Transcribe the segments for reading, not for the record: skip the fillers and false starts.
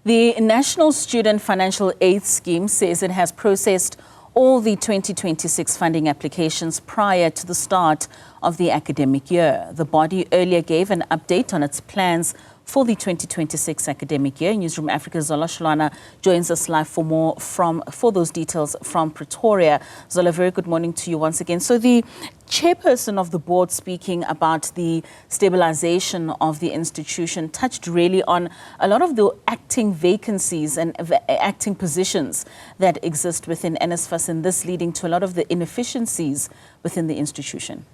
The National Student Financial Aid Scheme says it has processed all the 2026 funding applications prior to the start of the academic year. The body earlier gave an update on its plans for the 2026 academic year. Newzroom Afrika Sholwana joins us live for those details from Pretoria. Zola, very good morning to you once again. So the chairperson of the board, speaking about the stabilization of the institution, touched really on a lot of the acting vacancies and acting positions that exist within NSFAS, and this leading to a lot of the inefficiencies within the institution.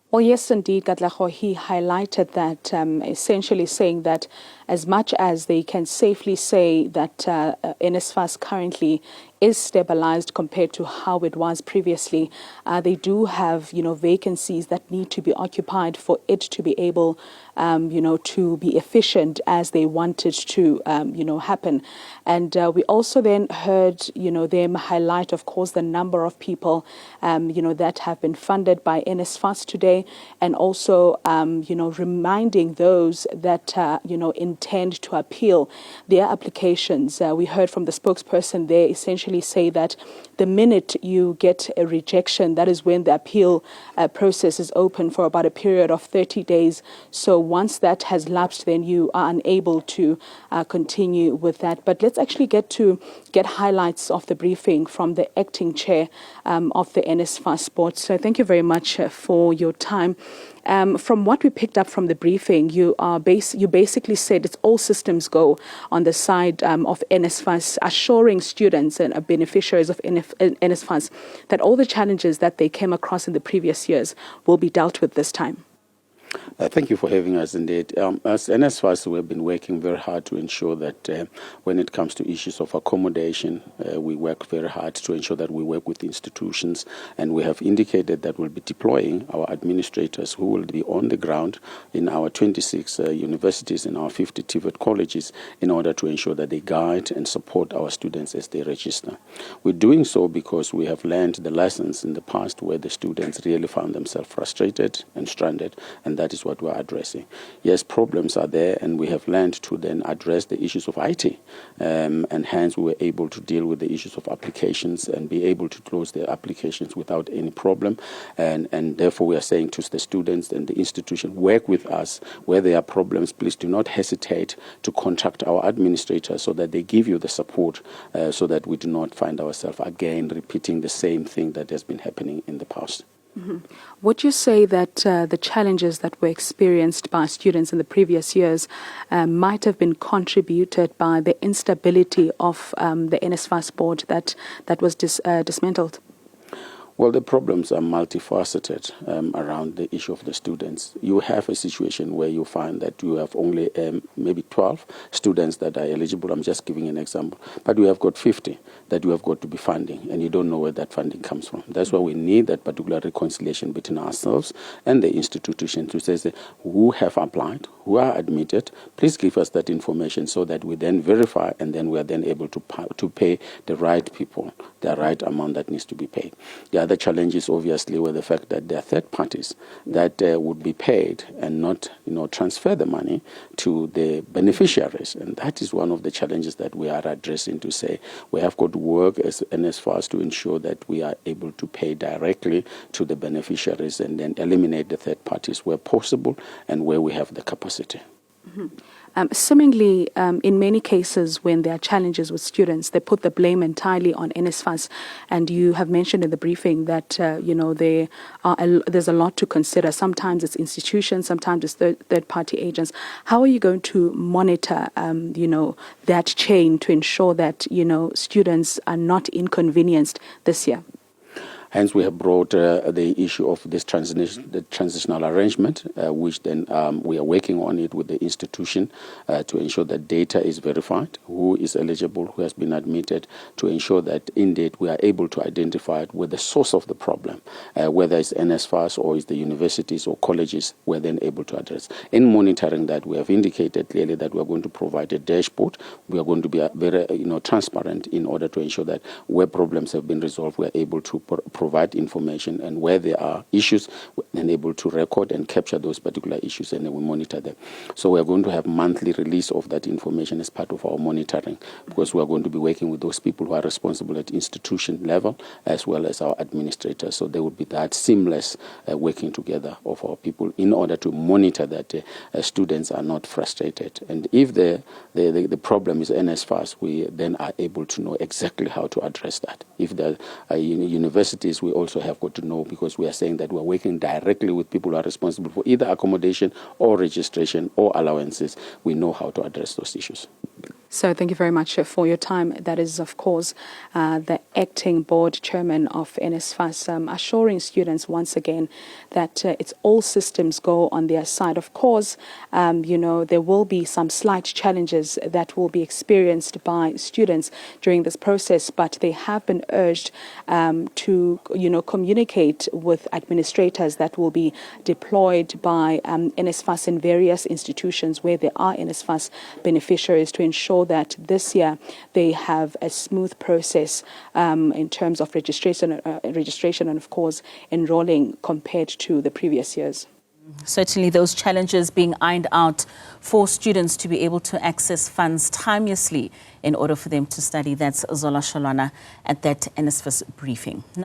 Well, yes, indeed, Katlaho, he highlighted that, essentially saying that as much as they can safely say that NSFAS currently is stabilized compared to how it was previously, they do have, vacancies that need to be occupied for it to be able, to be efficient as they want it to, happen. And we also then heard, them highlight, of course, the number of people, that have been funded by NSFAS today, and also, reminding those that, intend to appeal their applications. We heard from the spokesperson there essentially say that the minute you get a rejection, that is when the appeal process is open for about a period of 30 days. So once that has lapsed, then you are unable to continue with that. But let's actually get highlights of the briefing from the acting chair of the NSFAS board. So thank you very much for your time. From what we picked up from the briefing, you basically said it's all systems go on the side of NSFAS, assuring students and beneficiaries of NSFAS that all the challenges that they came across in the previous years will be dealt with this time. Thank you for having us indeed. As NSFAS, we have been working very hard to ensure that when it comes to issues of accommodation, we work very hard to ensure that we work with institutions, and we have indicated that we'll be deploying our administrators who will be on the ground in our 26 universities and our 50 TVET colleges in order to ensure that they guide and support our students as they register. We're doing so because we have learned the lessons in the past where the students really found themselves frustrated and stranded, and that is what we're addressing. Yes, problems are there, and we have learned to then address the issues of IT, and hence we were able to deal with the issues of applications and be able to close the applications without any problem. And therefore we are saying to the students and the institution, work with us. Where there are problems, please do not hesitate to contact our administrators so that they give you the support so that we do not find ourselves again repeating the same thing that has been happening in the past. Mm-hmm. Would you say that the challenges that were experienced by students in the previous years might have been contributed by the instability of the NSFAS board that was dismantled? Well, the problems are multifaceted around the issue of the students. You have a situation where you find that you have only maybe 12 students that are eligible. I'm just giving an example. But you have got 50 that you have got to be funding, and you don't know where that funding comes from. That's why we need that particular reconciliation between ourselves and the institution to say who have applied, who are admitted. Please give us that information so that we then verify, and then we are then able to pay the right people, the right amount that needs to be paid. The other challenge is obviously with the fact that there are third parties that would be paid and not, transfer the money to the beneficiaries, and that is one of the challenges that we are addressing, to say we have got to work as NSFAS to ensure that we are able to pay directly to the beneficiaries and then eliminate the third parties where possible and where we have the capacity. Mm-hmm. Seemingly, in many cases, when there are challenges with students, they put the blame entirely on NSFAS. And you have mentioned in the briefing that, there's a lot to consider. Sometimes it's institutions, sometimes it's third-party agents. How are you going to monitor, that chain to ensure that, students are not inconvenienced this year? Hence, we have brought the issue of this transitional arrangement, which then we are working on it with the institution to ensure that data is verified, who is eligible, who has been admitted, to ensure that indeed we are able to identify where the source of the problem, whether it's NSFAS or it's the universities or colleges, we're then able to address. In monitoring that, we have indicated clearly that we are going to provide a dashboard. We are going to be very transparent in order to ensure that where problems have been resolved, we are able to provide information, and where there are issues, we're then able to record and capture those particular issues, and then we monitor them. So we are going to have monthly release of that information as part of our monitoring, because we are going to be working with those people who are responsible at institution level as well as our administrators. So there will be that seamless working together of our people in order to monitor that students are not frustrated. And if the problem is NSFAS, we then are able to know exactly how to address that. If the universities, we also have got to know, because we are saying that we are working directly with people who are responsible for either accommodation or registration or allowances. We know how to address those issues. So thank you very much for your time. That is, of course, the acting board chairman of NSFAS, assuring students once again that it's all systems go on their side. Of course, there will be some slight challenges that will be experienced by students during this process, but they have been urged to, communicate with administrators that will be deployed by NSFAS in various institutions where there are NSFAS beneficiaries, to ensure that this year they have a smooth process in terms of registration and, of course, enrolling compared to the previous years. Certainly those challenges being ironed out for students to be able to access funds timelessly in order for them to study. That's Zola Sholwana at that NSFAS briefing.